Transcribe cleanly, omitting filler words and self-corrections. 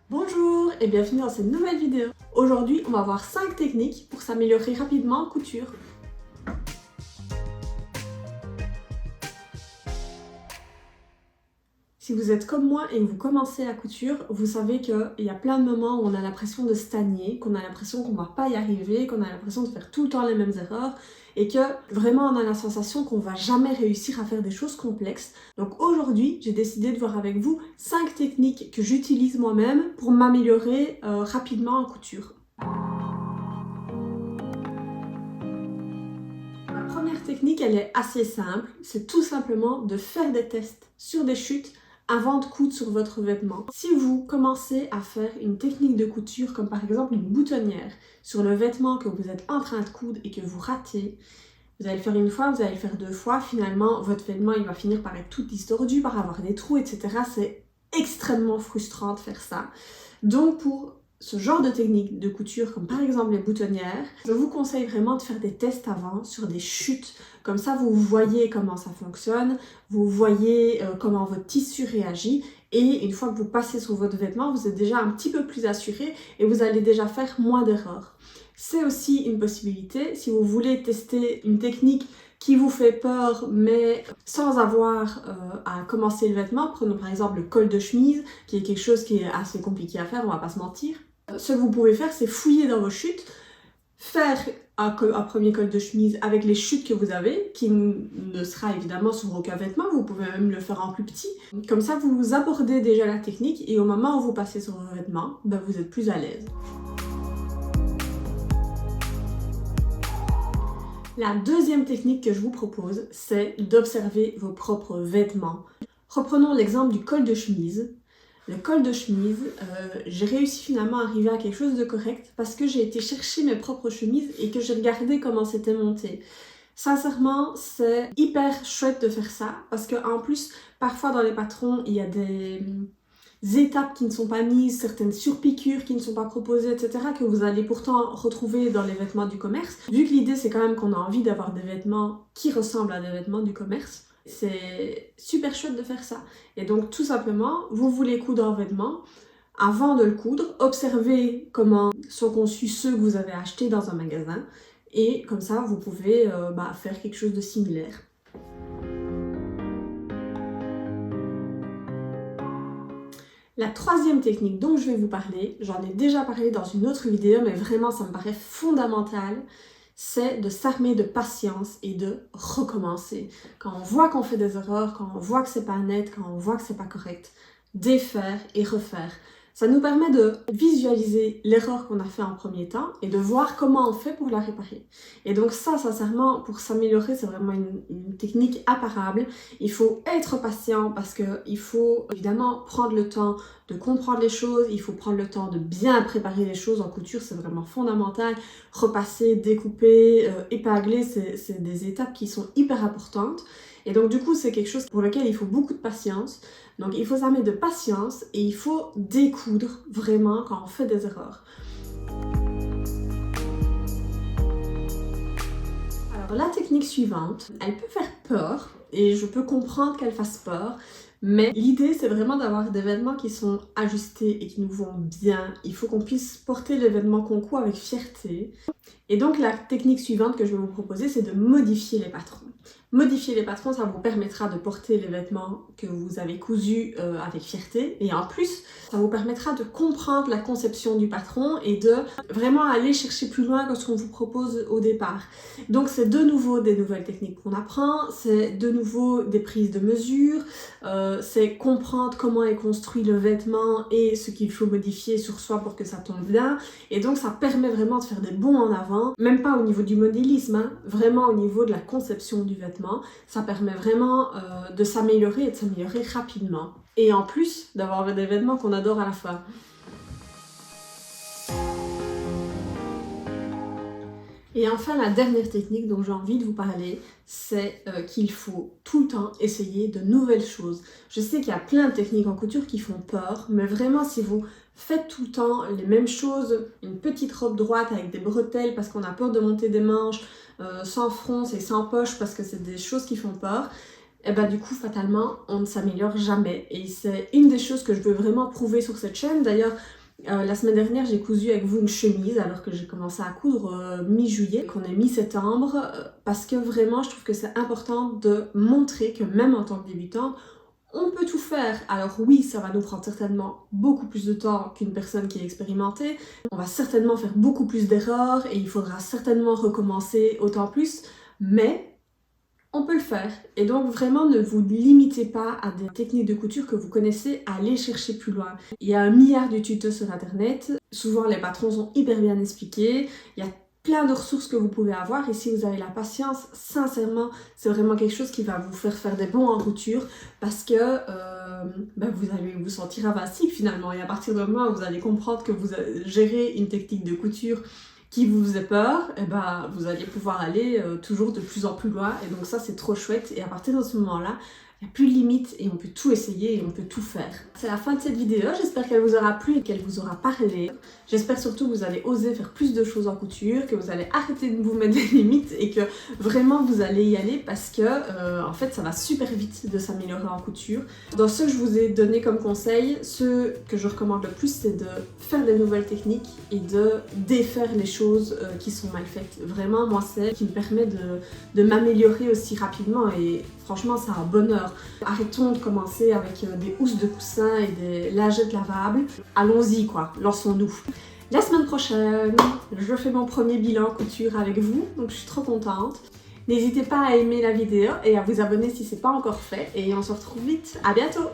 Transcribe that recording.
Bonjour et bienvenue dans cette nouvelle vidéo. Aujourd'hui, on va voir 5 techniques pour s'améliorer rapidement en couture. Si vous êtes comme moi et que vous commencez la couture, vous savez qu'il y a plein de moments où on a l'impression de stagner, qu'on a l'impression qu'on ne va pas y arriver, qu'on a l'impression de faire tout le temps les mêmes erreurs et que vraiment on a la sensation qu'on ne va jamais réussir à faire des choses complexes. Donc aujourd'hui, j'ai décidé de voir avec vous 5 techniques que j'utilise moi-même pour m'améliorer rapidement en couture. La première technique, elle est assez simple, c'est tout simplement de faire des tests sur des chutes avant de coudre sur votre vêtement. Si vous commencez à faire une technique de couture, comme par exemple une boutonnière, sur le vêtement que vous êtes en train de coudre et que vous ratez, vous allez le faire une fois, vous allez le faire deux fois, finalement votre vêtement il va finir par être tout distordu, par avoir des trous, etc. C'est extrêmement frustrant de faire ça. Donc pour ce genre de technique de couture, comme par exemple les boutonnières, je vous conseille vraiment de faire des tests avant sur des chutes. Comme ça, vous voyez comment ça fonctionne, vous voyez comment votre tissu réagit. Et une fois que vous passez sur votre vêtement, vous êtes déjà un petit peu plus assuré et vous allez déjà faire moins d'erreurs. C'est aussi une possibilité, si vous voulez tester une technique qui vous fait peur, mais sans avoir à commencer le vêtement. Prenons par exemple le col de chemise, qui est quelque chose qui est assez compliqué à faire, on va pas se mentir. Ce que vous pouvez faire, c'est fouiller dans vos chutes, faire un premier col de chemise avec les chutes que vous avez, qui ne sera évidemment sur aucun vêtement, vous pouvez même le faire en plus petit. Comme ça, vous abordez déjà la technique et au moment où vous passez sur vos vêtements, vous êtes plus à l'aise. La deuxième technique que je vous propose, c'est d'observer vos propres vêtements. Reprenons l'exemple du col de chemise. Le col de chemise, j'ai réussi finalement à arriver à quelque chose de correct parce que j'ai été chercher mes propres chemises et que j'ai regardé comment c'était monté. Sincèrement, c'est hyper chouette de faire ça parce qu'en plus, parfois dans les patrons, il y a des étapes qui ne sont pas mises, certaines surpiqûres qui ne sont pas proposées, etc. que vous allez pourtant retrouver dans les vêtements du commerce. Vu que l'idée c'est quand même qu'on a envie d'avoir des vêtements qui ressemblent à des vêtements du commerce, c'est super chouette de faire ça. Et donc tout simplement, vous voulez coudre un vêtement, avant de le coudre, observez comment sont conçus ceux que vous avez achetés dans un magasin et comme ça vous pouvez faire quelque chose de similaire. La troisième technique dont je vais vous parler, j'en ai déjà parlé dans une autre vidéo, mais vraiment ça me paraît fondamental, c'est de s'armer de patience et de recommencer. Quand on voit qu'on fait des erreurs, quand on voit que c'est pas net, quand on voit que c'est pas correct, défaire et refaire. Ça nous permet de visualiser l'erreur qu'on a fait en premier temps et de voir comment on fait pour la réparer. Et donc ça, sincèrement, pour s'améliorer, c'est vraiment une technique imparable. Il faut être patient parce qu'il faut évidemment prendre le temps de comprendre les choses, il faut prendre le temps de bien préparer les choses en couture, c'est vraiment fondamental. Repasser, découper, épingler, c'est des étapes qui sont hyper importantes. Et donc du coup, c'est quelque chose pour lequel il faut beaucoup de patience. Donc il faut s'armer de patience et il faut découdre vraiment quand on fait des erreurs. Alors la technique suivante, elle peut faire peur et je peux comprendre qu'elle fasse peur. Mais l'idée, c'est vraiment d'avoir des vêtements qui sont ajustés et qui nous vont bien. Il faut qu'on puisse porter les vêtements qu'on coud avec fierté. Et donc la technique suivante que je vais vous proposer, c'est de modifier les patrons. Modifier les patrons, ça vous permettra de porter les vêtements que vous avez cousus avec fierté. Et en plus, ça vous permettra de comprendre la conception du patron et de vraiment aller chercher plus loin que ce qu'on vous propose au départ. Donc c'est de nouveau des nouvelles techniques qu'on apprend, c'est de nouveau des prises de mesure, c'est comprendre comment est construit le vêtement et ce qu'il faut modifier sur soi pour que ça tombe bien. Et donc ça permet vraiment de faire des bonds en avant, même pas au niveau du modélisme, hein, vraiment au niveau de la conception du vêtement. Ça permet vraiment de s'améliorer et de s'améliorer rapidement. Et en plus, d'avoir des vêtements qu'on adore à la fois. Et enfin, la dernière technique dont j'ai envie de vous parler, c'est qu'il faut tout le temps essayer de nouvelles choses. Je sais qu'il y a plein de techniques en couture qui font peur, mais vraiment si vous faites tout le temps les mêmes choses, une petite robe droite avec des bretelles parce qu'on a peur de monter des manches, sans fronce et sans poche parce que c'est des choses qui font peur, et bah du coup fatalement on ne s'améliore jamais. Et c'est une des choses que je veux vraiment prouver sur cette chaîne. D'ailleurs la semaine dernière j'ai cousu avec vous une chemise alors que j'ai commencé à coudre mi-juillet, qu'on est mi-septembre, parce que vraiment je trouve que c'est important de montrer que même en tant que débutante, on peut tout faire. Alors oui, ça va nous prendre certainement beaucoup plus de temps qu'une personne qui est expérimentée. On va certainement faire beaucoup plus d'erreurs et il faudra certainement recommencer autant plus, mais on peut le faire. Et donc vraiment ne vous limitez pas à des techniques de couture que vous connaissez, allez chercher plus loin. Il y a un milliard de tutos sur internet, souvent les patrons sont hyper bien expliqués, il y a plein de ressources que vous pouvez avoir et si vous avez la patience, sincèrement, c'est vraiment quelque chose qui va vous faire des bons en couture parce que vous allez vous sentir invincible finalement et à partir du moment où vous allez comprendre que vous gérez une technique de couture qui vous faisait peur, et vous allez pouvoir aller toujours de plus en plus loin et donc ça c'est trop chouette et à partir de ce moment-là, il n'y a plus de limite et on peut tout essayer et on peut tout faire. C'est la fin de cette vidéo, j'espère qu'elle vous aura plu et qu'elle vous aura parlé. J'espère surtout que vous allez oser faire plus de choses en couture, que vous allez arrêter de vous mettre des limites et que vraiment vous allez y aller parce que en fait ça va super vite de s'améliorer en couture. Dans ce que je vous ai donné comme conseil, ce que je recommande le plus c'est de faire des nouvelles techniques et de défaire les choses qui sont mal faites. Vraiment moi c'est ce qui me permet de m'améliorer aussi rapidement et franchement c'est un bonheur. Arrêtons de commencer avec des housses de coussin et des lingettes lavables. Allons-y quoi, lançons-nous. La semaine prochaine, je fais mon premier bilan couture avec vous, donc je suis trop contente. N'hésitez pas à aimer la vidéo et à vous abonner si ce n'est pas encore fait et on se retrouve vite. À bientôt!